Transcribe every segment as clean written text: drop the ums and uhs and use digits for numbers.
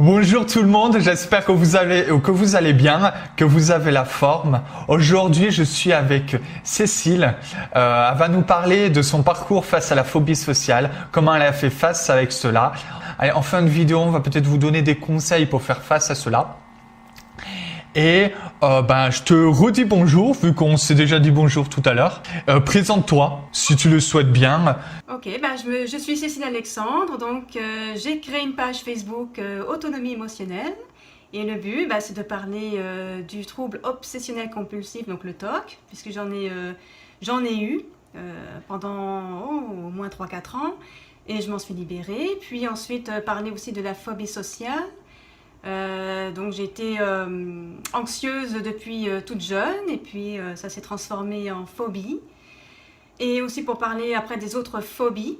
Bonjour tout le monde, j'espère que vous allez bien, que vous avez la forme. Aujourd'hui, je suis avec Cécile. Elle va nous parler de son parcours face à la phobie sociale, comment elle a fait face avec cela. Allez, en fin de vidéo, on va peut-être vous donner des conseils pour faire face à cela. Et je te redis bonjour, vu qu'on s'est déjà dit bonjour tout à l'heure. Présente-toi, si tu le souhaites bien. Ok, je suis Cécile Alexandre, donc j'ai créé une page Facebook Autonomie émotionnelle. Et le but, c'est de parler du trouble obsessionnel compulsif, donc le TOC, puisque j'en ai eu pendant au moins 3-4 ans, et je m'en suis libérée. Puis ensuite, parler aussi de la phobie sociale. Donc j'ai été anxieuse depuis toute jeune, et puis ça s'est transformé en phobie. Et aussi pour parler après des autres phobies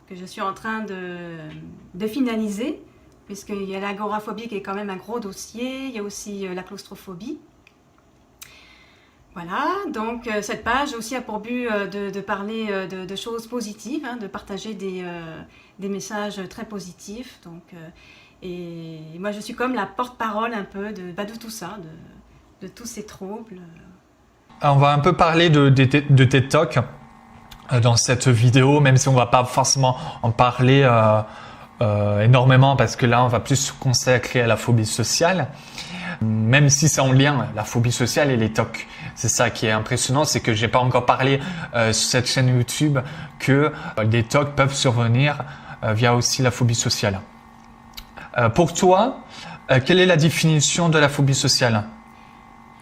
que je suis en train de finaliser, puisqu'il y a l'agoraphobie qui est quand même un gros dossier, il y a aussi la claustrophobie. Voilà, donc cette page aussi a pour but de parler de choses positives, de partager des messages très positifs. Donc, et moi je suis comme la porte-parole un peu de tout ça, de tous ces troubles. On va un peu parler de tes TOC dans cette vidéo, même si on va pas forcément en parler énormément, parce que là on va plus se consacrer à la phobie sociale, même si c'est en lien, la phobie sociale et les TOC. C'est ça qui est impressionnant, c'est que j'ai pas encore parlé sur cette chaîne YouTube que les TOC peuvent survenir via aussi la phobie sociale. Pour toi, quelle est la définition de la phobie sociale ?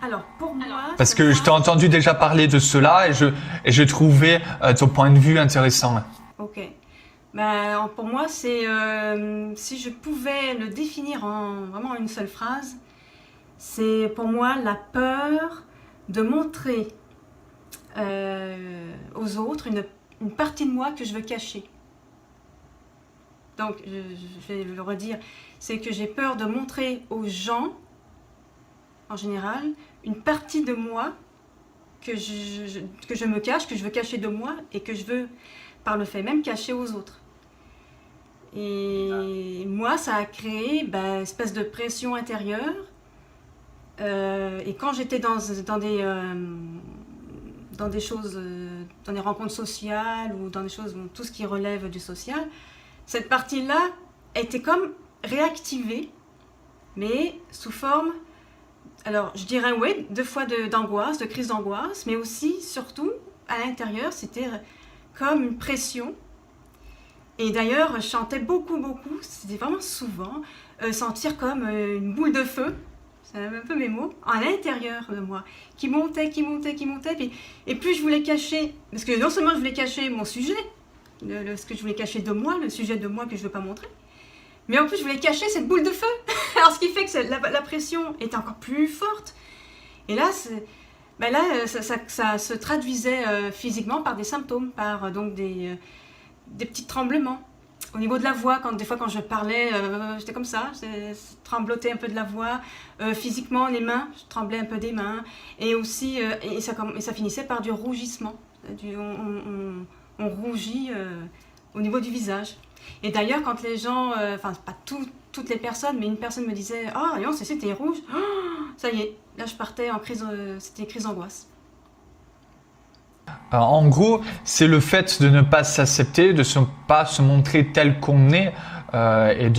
Alors, pour moi... Parce que je t'ai entendu déjà parler de cela et je trouvais ton point de vue intéressant. Ok. Pour moi, c'est si je pouvais le définir en vraiment une seule phrase, c'est pour moi la peur de montrer aux autres une partie de moi que je veux cacher. Donc, je vais le redire, c'est que j'ai peur de montrer aux gens, en général, une partie de moi que je me cache, que je veux cacher de moi et que je veux, par le fait même, cacher aux autres. Et moi, ça a créé une espèce de pression intérieure. Et quand j'étais dans des choses, dans des rencontres sociales ou dans des choses, tout ce qui relève du social, cette partie-là était comme réactivée, mais sous forme... Alors, je dirais oui, 2 fois d'angoisse, de crise d'angoisse, mais aussi, surtout, à l'intérieur, c'était comme une pression. Et d'ailleurs, je chantais beaucoup, c'était vraiment souvent, sentir comme une boule de feu, c'est un peu mes mots, à l'intérieur de moi, qui montait. Et plus je voulais cacher, parce que non seulement je voulais cacher mon sujet, ce que je voulais cacher de moi, le sujet de moi que je ne veux pas montrer, mais en plus, je voulais cacher cette boule de feu. Alors, ce qui fait que la pression était encore plus forte. Et là, ça se traduisait physiquement par des symptômes, par donc des petits tremblements. Au niveau de la voix, des fois quand je parlais, j'étais comme ça, je tremblotais un peu de la voix. Physiquement, les mains, je tremblais un peu des mains. Et aussi, ça finissait par du rougissement. On rougit au niveau du visage. Et d'ailleurs, quand les gens, pas toutes les personnes, mais une personne me disait « Ah, non, c'était rouge. Oh, ça y est, là je partais en crise, c'était crise d'angoisse. » En gros, c'est le fait de ne pas s'accepter, de ne pas se montrer tel qu'on est et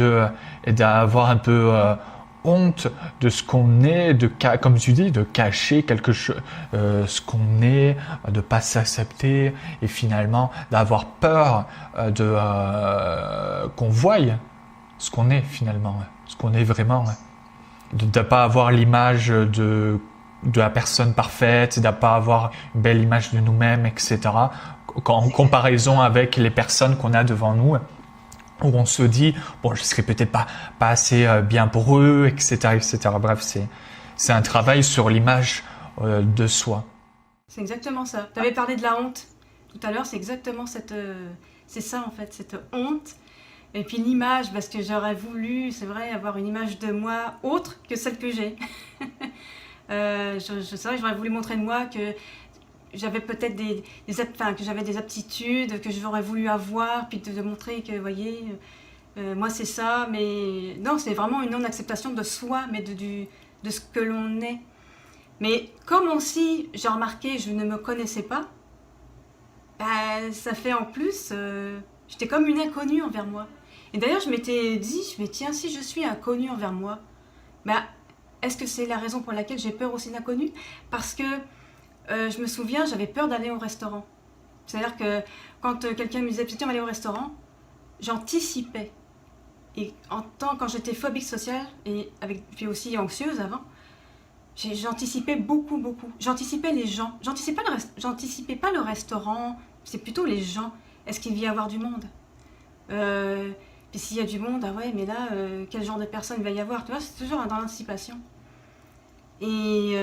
d'avoir un peu honte de ce qu'on est, comme tu dis, de cacher quelque chose, ce qu'on est, de ne pas s'accepter et finalement d'avoir peur qu'on voie ce qu'on est finalement, ce qu'on est vraiment, de ne pas avoir l'image de la personne parfaite, de ne pas avoir une belle image de nous-mêmes, etc. En comparaison avec les personnes qu'on a devant nous, où on se dit, bon, je serais peut-être pas assez bien pour eux, etc., etc. Bref, c'est un travail sur l'image de soi. C'est exactement ça. Tu avais parlé de la honte tout à l'heure, c'est exactement c'est ça en fait, cette honte. Et puis l'image, parce que j'aurais voulu, c'est vrai, avoir une image de moi autre que celle que j'ai. C'est vrai, j'aurais voulu montrer de moi que j'avais peut-être que j'avais des aptitudes que j'aurais voulu avoir, puis de montrer que, vous voyez, moi c'est ça, mais non, c'est vraiment une non-acceptation de soi, mais de ce que l'on est. Mais comme aussi, j'ai remarqué, je ne me connaissais pas, bah, ça fait en plus, j'étais comme une inconnue envers moi. Et d'ailleurs, je m'étais dit, tiens, si je suis inconnue envers moi, bah, est-ce que c'est la raison pour laquelle j'ai peur aussi de l'inconnu? Parce que je me souviens, j'avais peur d'aller au restaurant. C'est-à-dire que quand quelqu'un me disait, tiens, on va aller au restaurant, j'anticipais. Et quand j'étais phobique sociale, puis aussi anxieuse avant, j'anticipais beaucoup. J'anticipais les gens. J'anticipais pas le restaurant, c'est plutôt les gens. Est-ce qu'il va y avoir du monde? Puis s'il y a du monde, ah ouais, mais là, quel genre de personne il va y avoir? Tu vois, c'est toujours dans l'anticipation. Et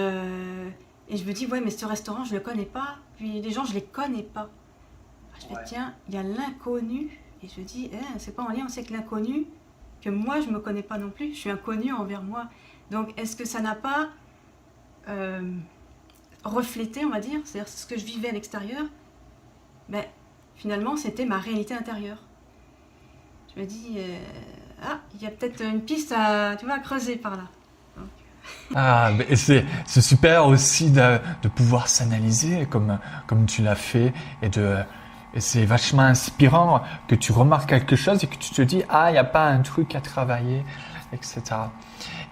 je me dis, ouais, mais ce restaurant, je le connais pas. Puis les gens, je les connais pas. Je me dis, tiens, il y a l'inconnu. Et je me dis, c'est pas en lien aussi avec l'inconnu que moi, je me connais pas non plus. Je suis inconnue envers moi. Donc, est-ce que ça n'a pas reflété, on va dire, c'est-à-dire ce que je vivais à l'extérieur, ben, finalement, c'était ma réalité intérieure. Je me dis, il y a peut-être une piste à creuser par là. Donc... Ah, c'est super aussi de pouvoir s'analyser comme tu l'as fait et c'est vachement inspirant que tu remarques quelque chose et que tu te dis, il n'y a pas un truc à travailler, etc.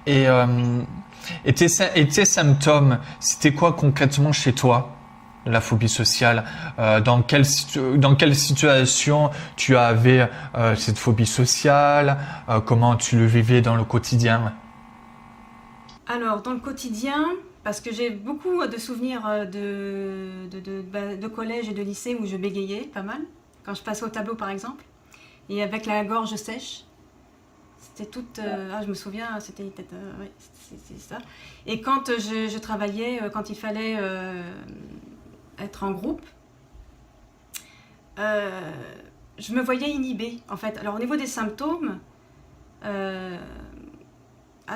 Et tes symptômes, c'était quoi concrètement chez toi, la phobie sociale? Dans quelle situation tu avais cette phobie sociale? Comment tu le vivais dans le quotidien? Alors, dans le quotidien, parce que j'ai beaucoup de souvenirs de collège et de lycée où je bégayais pas mal, quand je passais au tableau par exemple, et avec la gorge sèche. C'était toute... je me souviens, c'était peut-être... oui, c'est ça. Et quand je travaillais, quand il fallait être en groupe, je me voyais inhibée, en fait. Alors, au niveau des symptômes,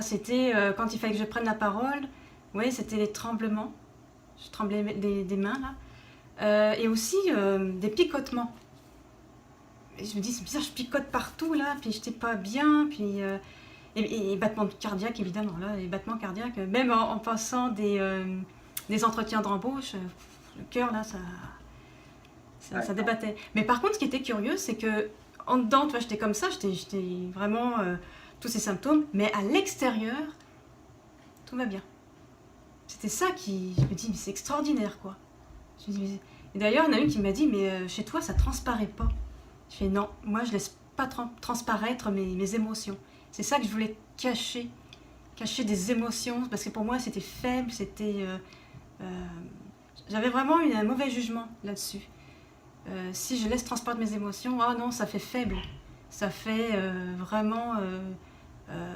c'était quand il fallait que je prenne la parole, oui, c'était les tremblements. Je tremblais des mains, là. Et aussi des picotements. Et je me dis, c'est bizarre, je picote partout, là, puis j'étais pas bien, puis... et battements cardiaques, évidemment, là, les battements cardiaques, même en passant des entretiens d'embauche, le cœur, là, ça débattait. Mais par contre, ce qui était curieux, c'est que en dedans, tu vois, j'étais comme ça, j'étais vraiment tous ces symptômes, mais à l'extérieur, tout va bien. C'était ça qui... Je me dis, mais c'est extraordinaire, quoi. Je me dis, et d'ailleurs, il y en a une qui m'a dit, mais chez toi, ça transparaît pas. Je fais, non, moi, je laisse pas transparaître mes émotions. C'est ça que je voulais cacher des émotions, parce que pour moi, c'était faible, j'avais vraiment un mauvais jugement là-dessus. Si je laisse transparaître mes émotions, non, ça fait faible. Ça fait vraiment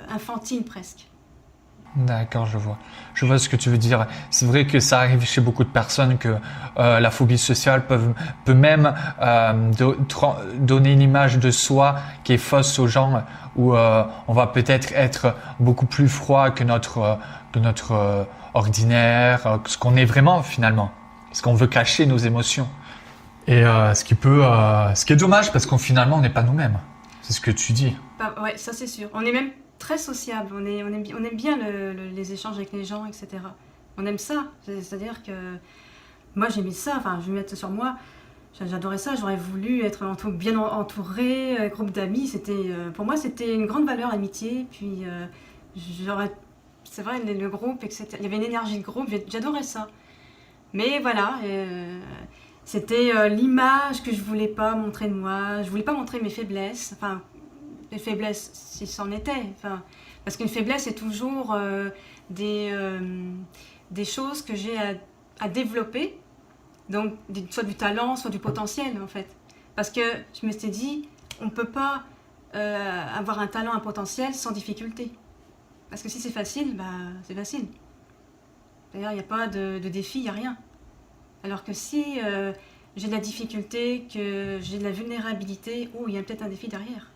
infantile presque. D'accord, je vois ce que tu veux dire. C'est vrai que ça arrive chez beaucoup de personnes que la phobie sociale peut même donner une image de soi qui est fausse aux gens, où on va peut-être être beaucoup plus froid que notre ordinaire, ce qu'on est vraiment finalement, parce qu'on veut cacher nos émotions. Et ce qui est dommage, parce qu'on finalement on n'est pas nous-mêmes. C'est ce que tu dis. Ouais, ça c'est sûr. On est même très sociable, on aime bien les échanges avec les gens, etc. On aime ça, c'est-à-dire que moi j'aimais ça, enfin je vais mettre sur moi, j'adorais ça, j'aurais voulu être bien entourée, groupe d'amis, pour moi c'était une grande valeur l'amitié, puis c'est vrai, le groupe, etc. Il y avait une énergie de groupe, j'adorais ça. Mais voilà, c'était l'image que je voulais pas montrer de moi, je voulais pas montrer mes faiblesses, enfin les faiblesses, si c'en était. Enfin, parce qu'une faiblesse, c'est toujours des choses que j'ai à développer. Donc, soit du talent, soit du potentiel, en fait. Parce que je me suis dit, on ne peut pas avoir un talent, un potentiel sans difficulté. Parce que si c'est facile, c'est facile. D'ailleurs, il n'y a pas de défi, il n'y a rien. Alors que si j'ai de la difficulté, que j'ai de la vulnérabilité, il y a peut-être un défi derrière.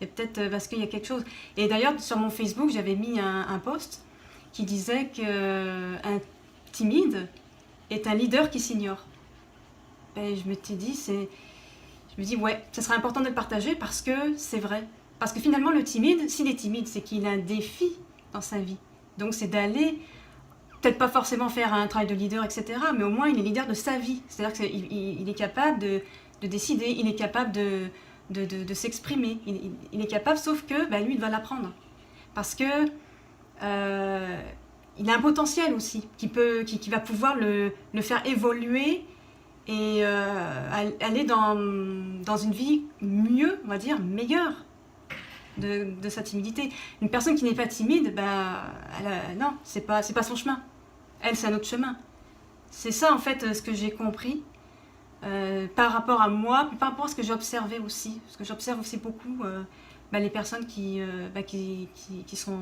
Et peut-être parce qu'il y a quelque chose. Et d'ailleurs, sur mon Facebook, j'avais mis un post qui disait qu'un timide est un leader qui s'ignore. Et je me dis, ouais, ça serait important de le partager parce que c'est vrai. Parce que finalement, le timide, s'il est timide, c'est qu'il a un défi dans sa vie. Donc c'est d'aller, peut-être pas forcément faire un travail de leader, etc., mais au moins il est leader de sa vie. C'est-à-dire qu'il est capable de décider, il est capable de s'exprimer. Il est capable, sauf que lui, il va l'apprendre. Parce que il a un potentiel aussi, qui va pouvoir le faire évoluer et aller dans une vie mieux, on va dire, meilleure de sa timidité. Une personne qui n'est pas timide, non, c'est pas son chemin. Elle, c'est un autre chemin. C'est ça, en fait, ce que j'ai compris par rapport à moi, puis par rapport à ce que j'ai observé aussi. Parce que j'observe aussi beaucoup les personnes qui sont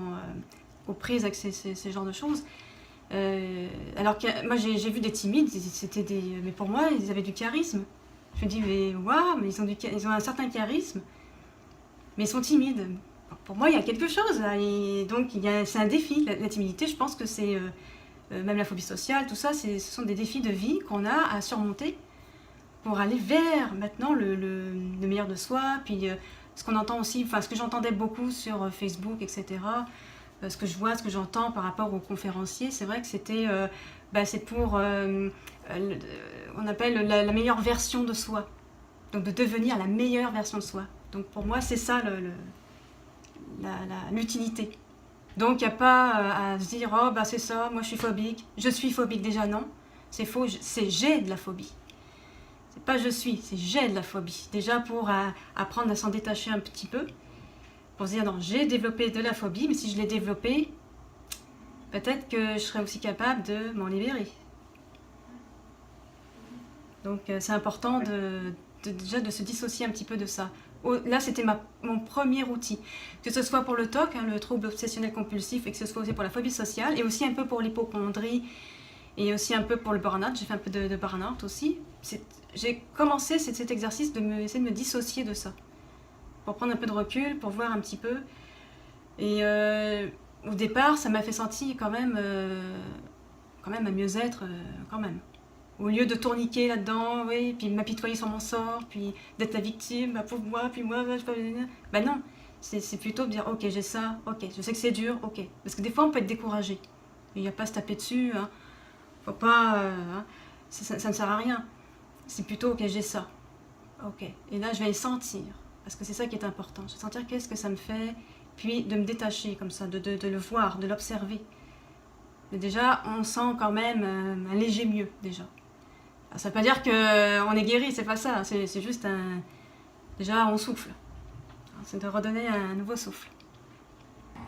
aux prises avec ces genres de choses. Alors que moi, j'ai vu des timides, mais pour moi, ils avaient du charisme. Je me dis, mais waouh, mais ils ont un certain charisme, mais ils sont timides. Pour moi, il y a quelque chose là, et donc c'est un défi. La timidité, je pense que c'est même la phobie sociale, tout ça, ce sont des défis de vie qu'on a à surmonter pour aller vers maintenant le meilleur de soi. Puis ce qu'on entend aussi, ce que j'entendais beaucoup sur Facebook, etc., ce que je vois, ce que j'entends par rapport aux conférenciers, c'est vrai que c'est pour, on appelle la meilleure version de soi. Donc de devenir la meilleure version de soi. Donc pour moi, c'est ça l'utilité. Donc il n'y a pas à se dire, oh c'est ça, moi je suis phobique déjà, non. C'est faux, c'est j'ai de la phobie. C'est pas je suis, c'est j'ai de la phobie. Déjà pour apprendre à s'en détacher un petit peu. Pour se dire, non, j'ai développé de la phobie, mais si je l'ai développée, peut-être que je serais aussi capable de m'en libérer. Donc c'est important déjà de se dissocier un petit peu de ça. Là, c'était mon premier outil. Que ce soit pour le TOC, le trouble obsessionnel compulsif, et que ce soit aussi pour la phobie sociale, et aussi un peu pour l'hypocondrie, et aussi un peu pour le burn-out. J'ai fait un peu de burn-out aussi. J'ai commencé cet exercice essayer de me dissocier de ça. Pour prendre un peu de recul, pour voir un petit peu. Et au départ, ça m'a fait sentir quand même un mieux-être, quand même. Au lieu de tourniquer là-dedans, oui, puis m'apitoyer sur mon sort, puis d'être la victime, pauvre moi, puis moi, je pas... non, c'est plutôt de dire, ok, j'ai ça, ok, je sais que c'est dur, ok. Parce que des fois, on peut être découragé. Il n'y a pas à se taper dessus, hein. Faut pas... ça ne sert à rien. C'est plutôt, ok, j'ai ça. Ok. Et là, je vais le sentir. Parce que c'est ça qui est important. Je vais sentir qu'est-ce que ça me fait, puis de me détacher comme ça, de le voir, de l'observer. Mais déjà, on sent quand même un léger mieux, déjà. Alors, ça ne veut pas dire qu'on est guéri, c'est pas ça. C'est juste déjà, on souffle. C'est de redonner un nouveau souffle.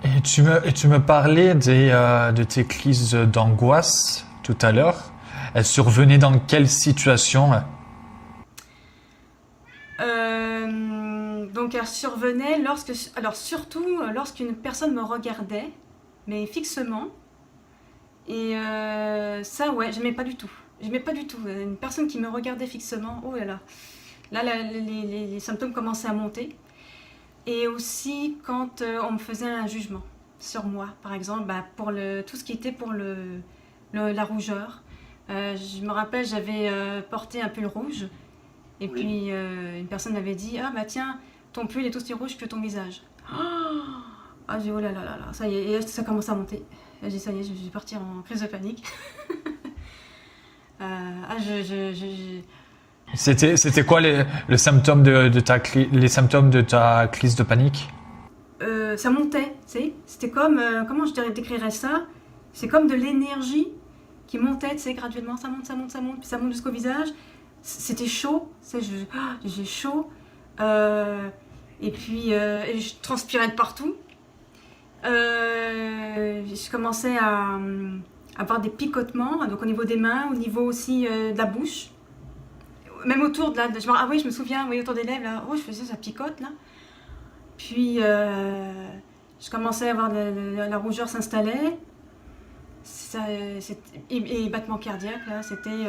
Et tu me parlais de tes crises d'angoisse tout à l'heure. Elles survenaient dans quelle situation ? Donc elles survenaient surtout lorsqu'une personne me regardait, mais fixement. Et ça, ouais, j'aimais pas du tout. J'aimais pas du tout. Une personne qui me regardait fixement, oh là là. Là, les symptômes commençaient à monter. Et aussi quand on me faisait un jugement sur moi, par exemple, pour tout ce qui était pour la rougeur. Je me rappelle, j'avais porté un pull rouge. Et puis une personne m'avait dit, tiens, ton pull est aussi rouge que ton visage. J'ai dit, oh là là là là, ça y est, et ça commence à monter. J'ai dit, ça y est, je vais partir en crise de panique. C'était quoi les symptômes les symptômes de ta crise de panique ? Ça montait, tu sais. C'était comme, comment je décrirais ça ? C'est comme de l'énergie qui montait, tu sais, graduellement. Ça monte, ça monte, ça monte, puis ça monte jusqu'au visage. C'était chaud, tu sais, j'ai chaud. Et puis, je transpirais de partout. Je commençais à avoir des picotements, donc au niveau des mains, au niveau aussi de la bouche. Même autour de je me souviens, oui, autour des lèvres, là, je faisais ça picote, là. Puis, je commençais à avoir la rougeur s'installait. Et battement cardiaque, là, c'était...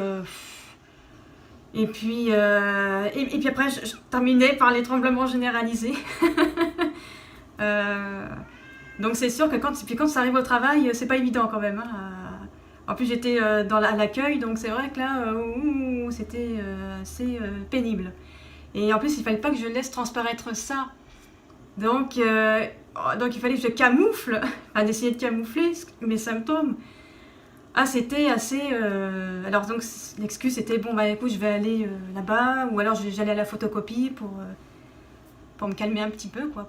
Et puis après, je terminais par les tremblements généralisés. Donc c'est sûr que quand ça arrive au travail, c'est pas évident quand même. En plus, j'étais à l'accueil, donc c'est vrai que là, c'était assez pénible. Et en plus, il fallait pas que je laisse transparaître ça Donc, donc il fallait que je camoufle, enfin d'essayer de camoufler mes symptômes. Ah, c'était assez... Alors donc l'excuse c'était, bon bah écoute, je vais aller là-bas, ou alors j'allais à la photocopie pour me calmer un petit peu, quoi,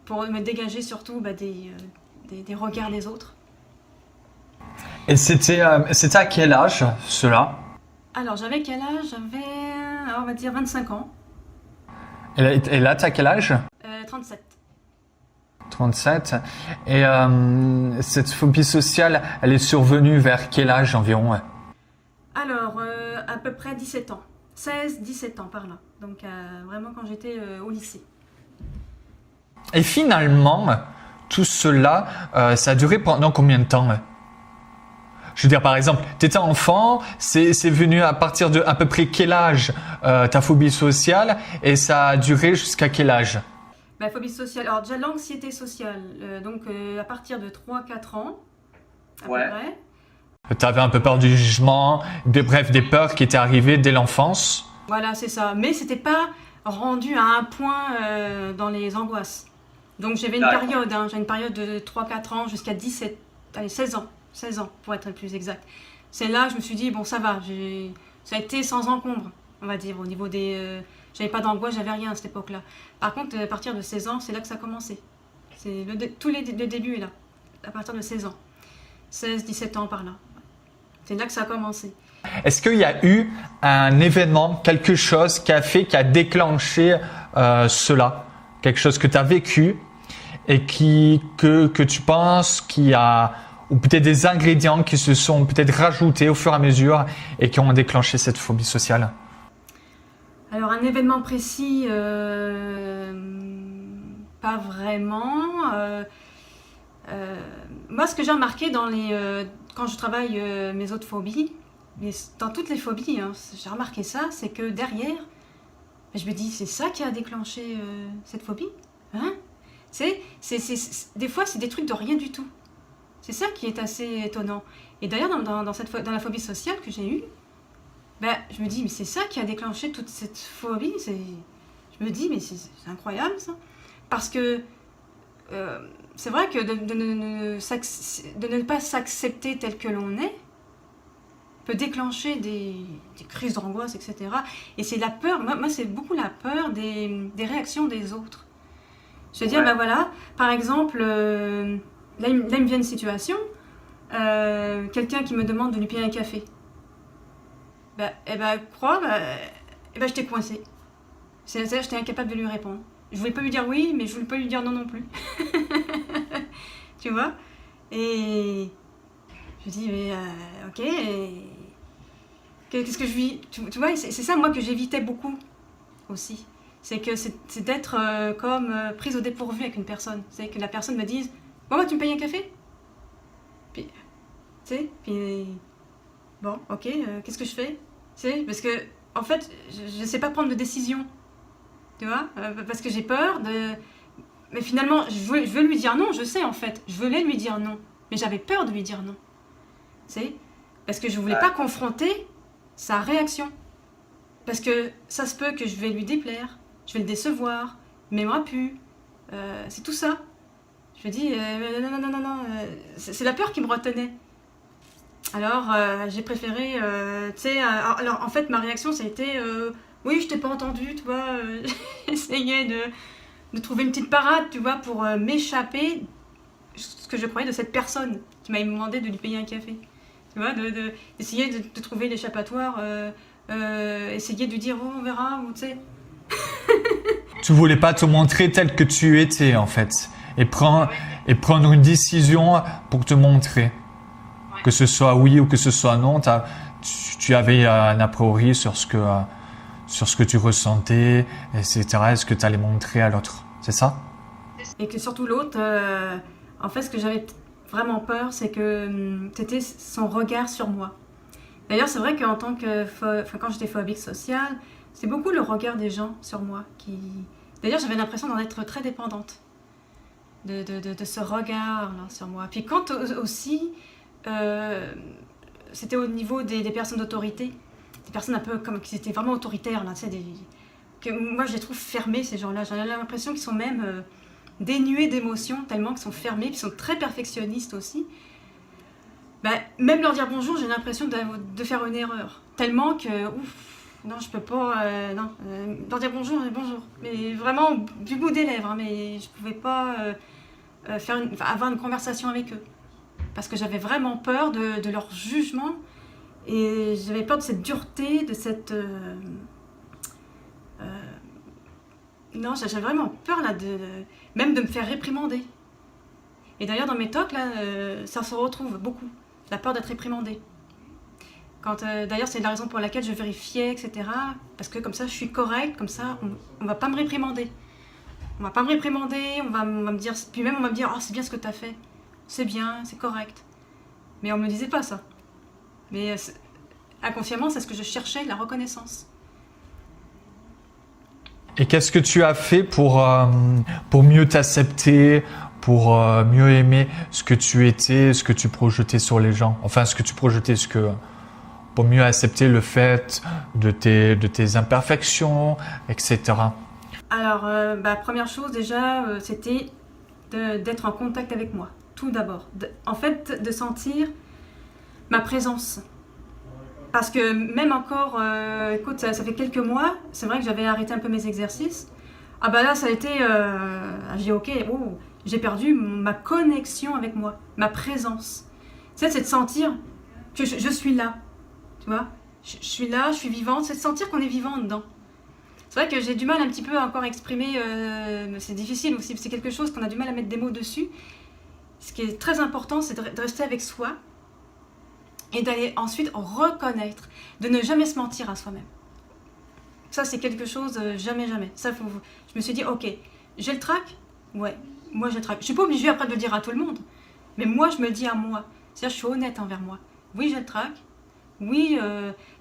pour me dégager surtout des regards des autres. Et c'était à quel âge, cela? Alors j'avais quel âge? J'avais, on va dire 25 ans. Et là, t'as quel âge? 37. 37. Et cette phobie sociale, elle est survenue vers quel âge environ? Alors, à peu près 17 ans. 16-17 ans par là. Donc vraiment quand j'étais au lycée. Et finalement, tout cela, ça a duré pendant combien de temps? Je veux dire, par exemple, tu étais enfant, c'est venu à partir de à peu près quel âge ta phobie sociale, et ça a duré jusqu'à quel âge? Bah, phobie sociale, alors déjà l'anxiété sociale, donc à partir de 3-4 ans, à peu près. Tu avais un peu peur du jugement, bref, des peurs qui étaient arrivées dès l'enfance. Voilà, c'est ça. Mais c'était pas rendu à un point dans les angoisses. Donc j'avais une période, j'ai une période de 3-4 ans jusqu'à 16 ans. 16 ans, pour être plus exact. C'est là que je me suis dit, bon, ça va, ça a été sans encombre, on va dire, au niveau des... j'avais pas d'angoisse, j'avais rien à cette époque-là. Par contre, à partir de 16 ans, c'est là que ça a commencé. Le début est là, à partir de 16 ans. 16-17 ans par là. C'est là que ça a commencé. Est-ce qu'il y a eu un événement, quelque chose qui a déclenché cela? Quelque chose que tu as vécu et que tu penses qui a... ou peut-être des ingrédients qui se sont peut-être rajoutés au fur et à mesure et qui ont déclenché cette phobie sociale? Alors un événement précis, pas vraiment. Moi, ce que j'ai remarqué quand je travaille mes autres phobies, mais dans toutes les phobies, hein, j'ai remarqué ça, c'est que derrière, je me dis, c'est ça qui a déclenché cette phobie, hein? Des fois, c'est des trucs de rien du tout. C'est ça qui est assez étonnant. Et d'ailleurs, dans la phobie sociale que j'ai eue, ben, je me dis, mais c'est ça qui a déclenché toute cette phobie. Je me dis, mais c'est incroyable ça. Parce que c'est vrai que de ne pas s'accepter tel que l'on est peut déclencher des crises d'angoisse, etc. Et c'est la peur, moi c'est beaucoup la peur des réactions des autres. Je veux dire, ben voilà, par exemple, là il me vient une situation, quelqu'un qui me demande de lui payer un café. J'étais coincée. C'est-à-dire, j'étais incapable de lui répondre. Je voulais pas lui dire oui, mais je voulais pas lui dire non non plus. Tu vois? Et je dis, mais ok, qu'est-ce que je vis? Tu vois, c'est ça moi que j'évitais beaucoup aussi. C'est d'être comme prise au dépourvu avec une personne. C'est que la personne me dise, bon, bah, tu me payes un café? Puis, tu sais, puis, bon, ok, qu'est-ce que je fais? Tu sais, parce que, en fait, je ne sais pas prendre de décision. Tu vois, parce que j'ai peur de... Mais finalement, je veux lui dire non, je sais en fait. Je voulais lui dire non. Mais j'avais peur de lui dire non. Tu sais, parce que je ne voulais pas confronter sa réaction. Parce que ça se peut que je vais lui déplaire, je vais le décevoir, il m'aimera plus. C'est tout ça. Je me dis, non. C'est la peur qui me retenait. Alors, j'ai préféré, tu sais, alors en fait, ma réaction, ça a été, oui, je t'ai pas entendu, tu vois, j'essayais de trouver une petite parade, tu vois, pour m'échapper, ce que je croyais de cette personne qui m'avait demandé de lui payer un café. Tu vois, d'essayer de trouver l'échappatoire, essayer de lui dire, oh, on verra, ou tu sais. Tu voulais pas te montrer tel que tu étais, en fait, et prendre une décision pour te montrer. Que ce soit oui ou que ce soit non, tu avais un a priori sur ce que tu ressentais, etc. Est-ce que tu allais montrer à l'autre, c'est ça? Et que surtout l'autre, en fait, ce que j'avais vraiment peur, c'est que c'était son regard sur moi. D'ailleurs, c'est vrai qu'en tant que, quand j'étais phobique sociale, c'est beaucoup le regard des gens sur moi qui... D'ailleurs, j'avais l'impression d'en être très dépendante de ce regard-là sur moi. Puis quand aussi, c'était au niveau des personnes d'autorité, des personnes un peu comme qui étaient vraiment autoritaires, là, tu sais, moi je les trouve fermés, ces gens-là. J'ai l'impression qu'ils sont même dénués d'émotions, tellement qu'ils sont fermés, puis ils sont très perfectionnistes aussi. Même leur dire bonjour, j'ai l'impression de faire une erreur. Tellement que, non, je peux pas, leur dire bonjour, mais vraiment du bout des lèvres, hein, mais je pouvais pas avoir une conversation avec eux. Parce que j'avais vraiment peur de leur jugement, et j'avais peur de cette dureté, de cette... non, j'avais vraiment peur là, même de me faire réprimander. Et d'ailleurs, dans mes talks, là, ça se retrouve beaucoup, la peur d'être réprimandée. D'ailleurs, c'est la raison pour laquelle je vérifiais, etc. Parce que comme ça, je suis correcte, comme ça, on ne va pas me réprimander. On ne va pas me réprimander, on va me dire... Puis même, on va me dire, oh, c'est bien ce que tu as fait. C'est bien, c'est correct. Mais on ne me disait pas ça. Mais inconsciemment, c'est ce que je cherchais, la reconnaissance. Et qu'est-ce que tu as fait pour mieux t'accepter, pour mieux aimer ce que tu étais, ce que tu projetais sur les gens? Enfin, ce que tu projetais, pour mieux accepter le fait de tes imperfections, etc. Alors, première chose déjà, c'était d'être en contact avec moi, tout d'abord. En fait, de sentir ma présence. Parce que même encore, écoute, ça fait quelques mois, c'est vrai que j'avais arrêté un peu mes exercices. Ah bah là, ça a été, j'ai dit ok, j'ai perdu ma connexion avec moi, ma présence. Tu sais, c'est de sentir que je suis là, tu vois. Je suis là, je suis vivante, c'est de sentir qu'on est vivant dedans. C'est vrai que j'ai du mal un petit peu à encore exprimer, c'est difficile aussi, c'est quelque chose qu'on a du mal à mettre des mots dessus. Ce qui est très important, c'est de rester avec soi, et d'aller ensuite reconnaître, de ne jamais se mentir à soi-même. Ça, c'est quelque chose, jamais. Ça, je me suis dit, ok, j'ai le trac. Ouais, moi j'ai le trac. Je suis pas obligée après de le dire à tout le monde, mais moi, je me le dis à moi. C'est-à-dire, je suis honnête envers moi. Oui, j'ai le trac. Oui,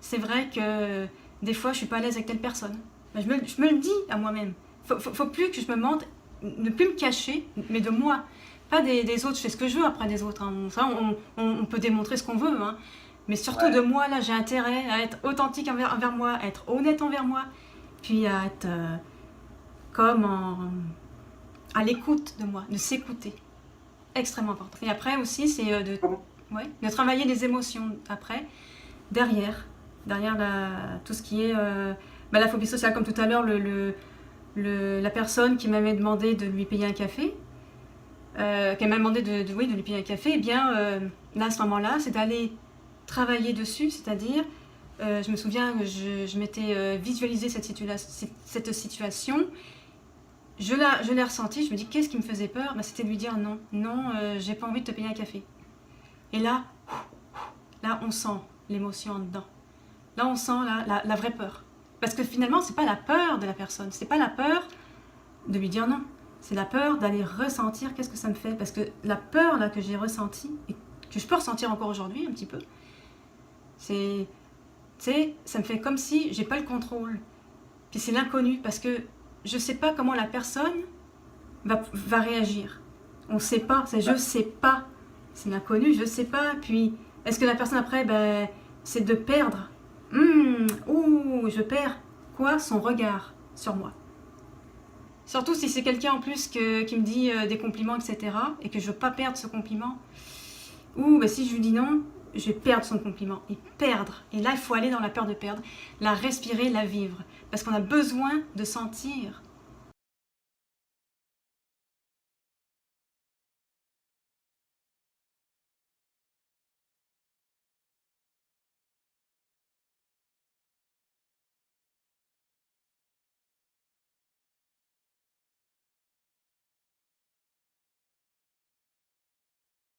c'est vrai que des fois, je suis pas à l'aise avec telle personne. Mais je me le dis à moi-même. Faut plus que je me mente, ne plus me cacher, mais de moi. Pas des autres, je fais ce que je veux après des autres. Hein. Ça, on peut démontrer ce qu'on veut. Hein. Mais surtout de moi, là, j'ai intérêt à être authentique envers moi, à être honnête envers moi, puis à être à l'écoute de moi, de s'écouter. Extrêmement important. Et après aussi, c'est de travailler les émotions après, derrière tout ce qui est la phobie sociale, comme tout à l'heure, la personne qui m'avait demandé de lui payer un café, qu'elle m'a demandé de lui payer un café, eh bien, là, à ce moment-là, c'est d'aller travailler dessus, c'est-à-dire, je me souviens que je m'étais visualisé cette situation, je l'ai ressentie, je me dis, qu'est-ce qui me faisait peur? C'était de lui dire non, j'ai pas envie de te payer un café. Et là, on sent l'émotion en dedans. Là, on sent la vraie peur. Parce que finalement, c'est pas la peur de la personne, c'est pas la peur de lui dire non. C'est la peur d'aller ressentir qu'est-ce que ça me fait. Parce que la peur là, que j'ai ressentie, et que je peux ressentir encore aujourd'hui un petit peu, c'est, tu sais, ça me fait comme si j'ai pas le contrôle. Puis c'est l'inconnu, parce que je sais pas comment la personne va réagir. On sait pas, c'est je sais pas. C'est l'inconnu, je sais pas. Puis, est-ce que la personne après, c'est de perdre je perds quoi? Son regard sur moi. Surtout si c'est quelqu'un en plus qui me dit des compliments, etc. et que je veux pas perdre ce compliment. Si je lui dis non, je vais perdre son compliment. Et perdre. Et là, il faut aller dans la peur de perdre, la respirer, la vivre. Parce qu'on a besoin de sentir